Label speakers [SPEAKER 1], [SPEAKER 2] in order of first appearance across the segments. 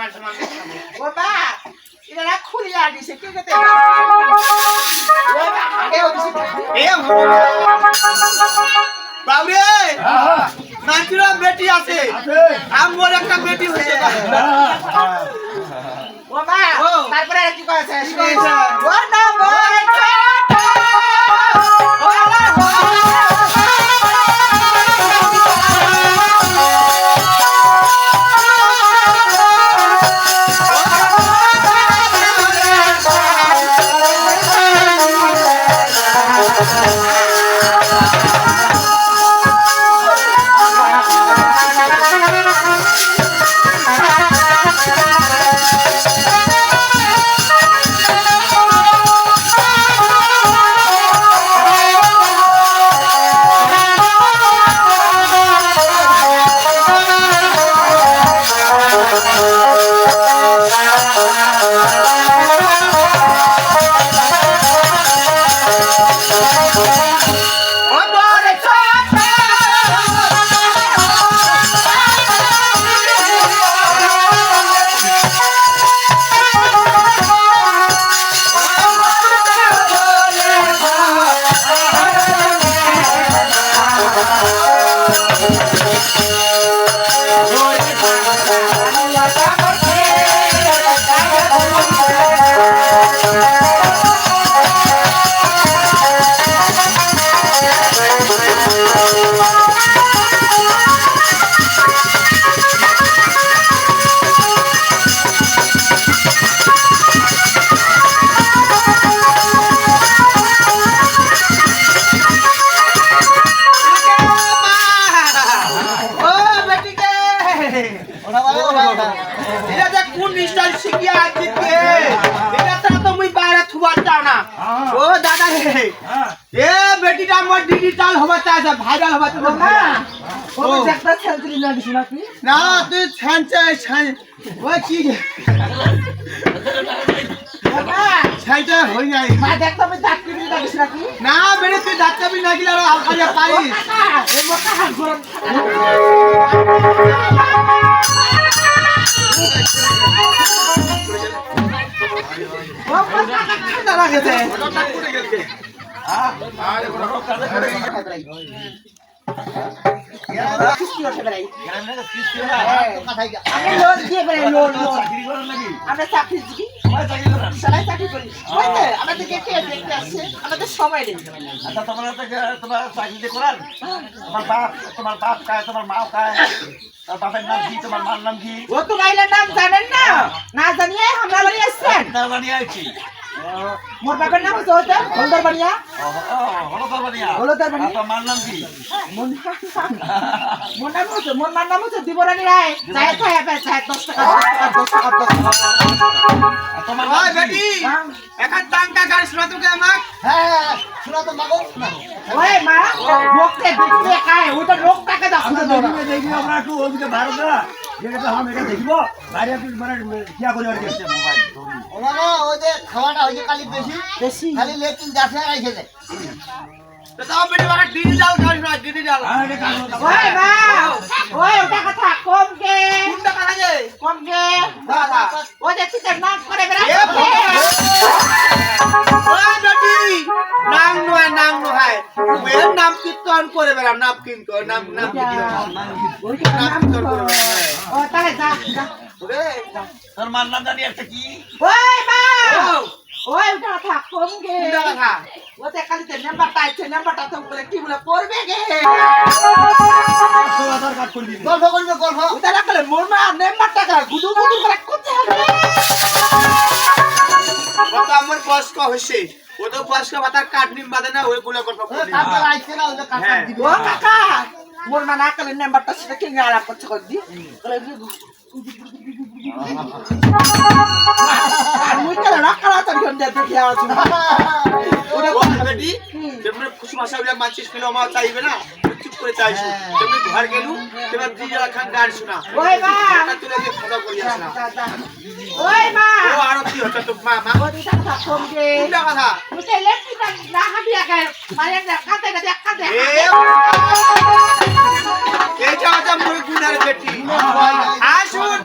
[SPEAKER 1] ও বা এটা খুলিয়া দিছে কি করতে
[SPEAKER 2] বাবরে নাচিরা বেটি আছে আমার একটা বেটি হয়েছে
[SPEAKER 1] ও মা তারপরে আর কি করেছে ও না ডিজিটাল হবা চাই ভাইরাল হবা তো না ও একটা সেলফি না দিছ নাকি না তুই ছানছে ওই কি বাবা ছাইটা হই নাই মা দেখ তো আমি দাঁত কিনে দিছ নাকি না বেরে তুই দাঁত কাবি না গিলা আর আলখারিয়া পারিস এই মোটা হাত গরম ও কাকা ঠান্ডা লাগেছে ওটা করে গেছে আরে বড় কাজে করে কিস্তি ওঠে বেরাই কিস্তি না তো কথাই আমি লোন দিয়ে বেরাই লোন চাকরি করার লাগি আমরা চাকরি দিই সবাই চাকরি করেন সবাই চাকরি করি হইতে আমাদের কে দেখতে আসছে আমাদের সময় নেই আচ্ছা তোমার চাকরি করার তোমার বাপ কায় তোমার মা কায় তার বাপের নাম কি তোমার মার নাম কি ও তো গাইলার নাম জানেন না না জানিয়ে আমরা বাড়ি আসছেন না বাড়ি আইছি মোর বাবার নাম হচ্ছে হলদর বানিয়া হলদর বানিয়া তো মার নাম কি মোর নাম হচ্ছে দিবরানী রায় চায় খায় আপে চায় 10 টাকা 10 টাকা তোমার ভাই বেটি এখন টাঙ্কা গাড়ি শোনা তো আমাক হ্যাঁ শোনা তো মাগো ওই মা মুখে দেখলে খায় ও তো লোক টাকা দাও দেখি আমরা একটু ওদিকে ভাড়া দাও যেটা हम এটা দেখব বাইরে একটু মানে কিয়া করে আর দেখছে মোবাইল ওনা ও যে খাওয়াটা হইছে খালি বেশি খালি লেকিন যাচ্ছে রাইছে যায় তো তাও বেটি বাবা ডিজিটাল গাড়ি না ডিজিটাল ওই মা ওই ওটা কথা কম কে কোনটা কাজে কম কে দাদা ও যে তুই নাম করে বেরা ওই বেটি নাম নয় ওর নাম কীর্তন করে বেরা নাম কীর্তন নাম ওই নাম কীর্তন করে ও তাহলে যা ওরে তোর মান নাম জানি একটা কি ওই মা ওই ওটা কথা কম কে কোনটা কথা ও যে খালি তে নাম্বারটা তো বলে কি বলে করবে গে আধার কার্ড করবি গল্প ওটা রাখলে মোর মা নাম্বারটা কর গুদু করে করতে হবে বাবা আমার বয়স্ক হইছে ও তো বয়স্ক ভাতার কার্ড নিম বাদে না ওই গুলো গল্প করবি কাকা আইছে না ওই কাকা দিবি ও কাকা মোর মা না কলে নাম্বারটা সেটা কি গালা করছে কর দি আমি তো রাখা তো গন্ডে দেখি আছো ওরে বেটি যেমন খুশি ভাষা বলে মাছিস কিলো মা চাইবে না চুপ করে চাইছো তুমি ঘর গেলু তোমার দিজা খান গান শোনা ওই মা তুই যে খাওয়া করিয়াছ না ওই মা ও আর কি হচ্ছে তো মা ও দিটা কথা কম দে কোনটা কথা তুই ইলেকট্রিক না হাবিয়া কে মানে কাতে কাতে এই যাওয়া মুই গুনার বেটি আসুন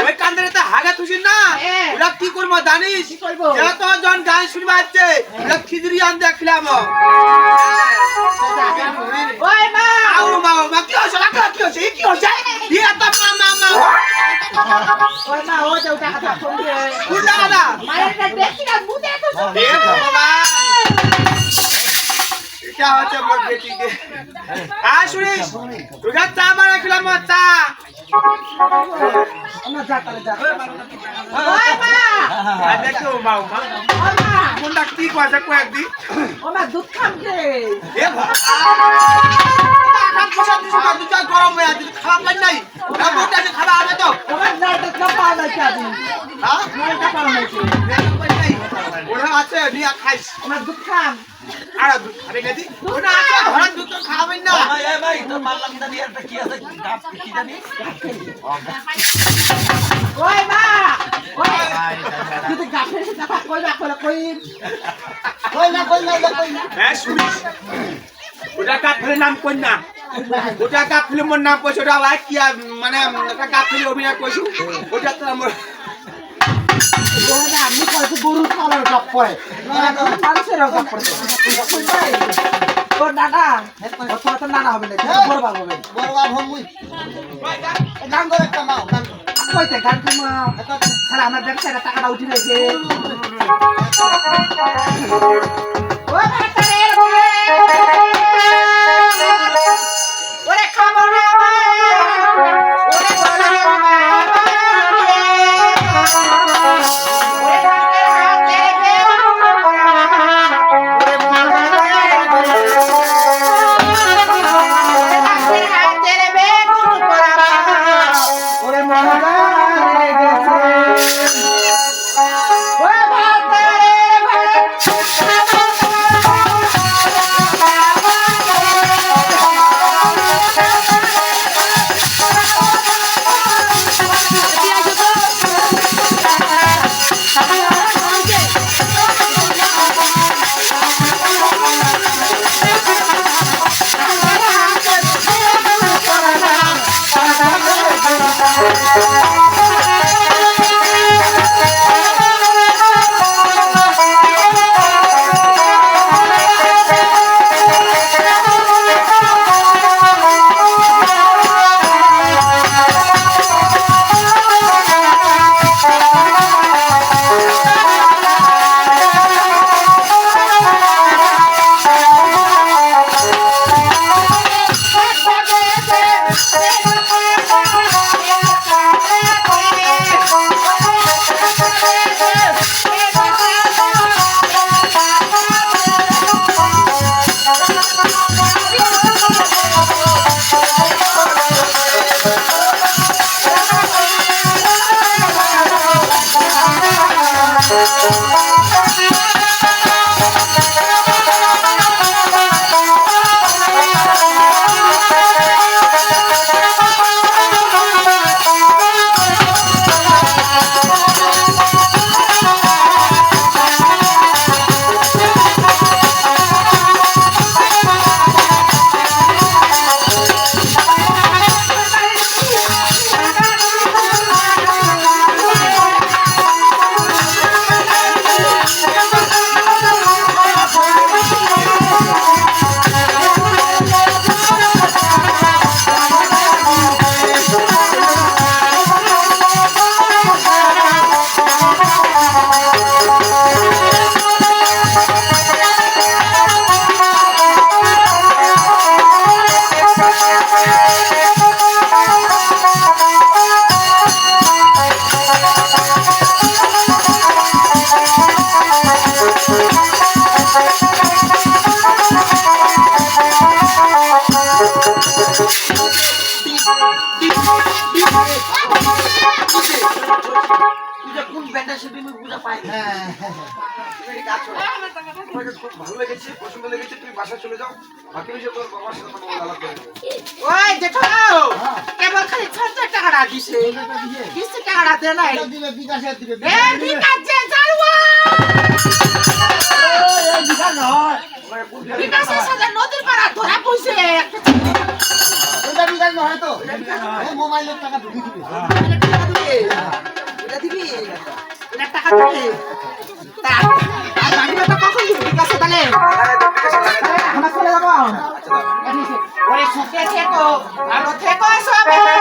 [SPEAKER 1] ওই কান্দরে তো
[SPEAKER 2] ভাগে তুই না ওরা কি করবো জানিস এত জন গান শুনবা হচ্ছে ওরা খিচুড়ি আন দেখলাম
[SPEAKER 1] ওই মা
[SPEAKER 2] মা কি হচ্ছে কি হচ্ছে কি হচ্ছে এত মা
[SPEAKER 1] ওই মা ও যে টাকা দাও
[SPEAKER 2] কোন টাকা না
[SPEAKER 1] মায়ের দেখি না মুদে এত
[SPEAKER 2] এ ভগবান क्या होता मोर बेटी के आ सुरेश तुझा चा मारा खिला मत चा
[SPEAKER 1] আমরা যা করে যা ওই মা
[SPEAKER 2] आ देखो माऊ मा
[SPEAKER 1] ওই মা
[SPEAKER 2] मुंडा की कोसा को एक दी
[SPEAKER 1] ও মা দুধ খাম দে
[SPEAKER 2] ए भगवान काम कोसा दिस का दुचा गरम में आज खावा पाई नहीं ना मोटा से खावा आवे तो
[SPEAKER 1] ও মা না তো কাপা না চাবি
[SPEAKER 2] हां
[SPEAKER 1] না কাপা না চাবি
[SPEAKER 2] पाई नहीं ओरा আছে নিয়া খাইস
[SPEAKER 1] ও মা দুধ খাম
[SPEAKER 2] আর দুধ খাবে নাকি ওরা আছে ঘরে দুধ তো খাবেন না
[SPEAKER 3] ভাই তো মারলাম জানি একটা কি আছে গাছ কি জানি
[SPEAKER 1] ওই মা ওই তুই তো গাফের কথা কই না
[SPEAKER 2] হ্যাঁ শুনিস ওটা কাপড়ের নাম কোন না ওটা কাপড়ের মোর নাম কইছ ওটা ভাই কি মানে একটা কাপড়ের অভিনয় কইছ ওটা তো আমার
[SPEAKER 1] ওরা আমি কইছি গরু খাওয়ার জব করে মানুষের জব করে ও দাদা ও তো নানা হবে না বড় বাবা হবে
[SPEAKER 3] গান করে একটা মাও গান
[SPEAKER 1] কইতে গান তুমি তাহলে আমার ব্যবসাটা টাকাটা উঠে গেছে ও ভাতারের ওরে খাবো না ওরে বলে
[SPEAKER 3] কোন ব্যান্ডা সেটা আমি বুঝা পাই
[SPEAKER 2] তুমি কাজ করো তোমাকে খুব ভালো লেগেছে পছন্দ লেগেছে তুমি বাসা চলে যাও বাকি বিষয় তোর বাবার সাথে কথা বলে আলাপ করে
[SPEAKER 1] ওই দেখো কেবল খালি 60 টাকাটা দিছে কিস্তি টাকাটা দে নাই
[SPEAKER 3] দিবে বিকাশে দিবে
[SPEAKER 1] এ বিকাশে চালুয়া
[SPEAKER 3] এই বিকাশ নয়
[SPEAKER 1] বিকাশের সাথে নদীর পাড়া ধরা পয়সে একটা
[SPEAKER 3] ওটা বিকাশ নয় তো এই মোবাইলের টাকা ঢুকি দিবে
[SPEAKER 1] টাকা দিয়ে
[SPEAKER 3] এটা দিবি
[SPEAKER 1] এটা টাকা দিবি আর বাকিটা তো কখন দিবি ঠিক আছে তাহলে আমরা চলে যাবো ওরে সুখে থেকো ভালো থেকো সবাই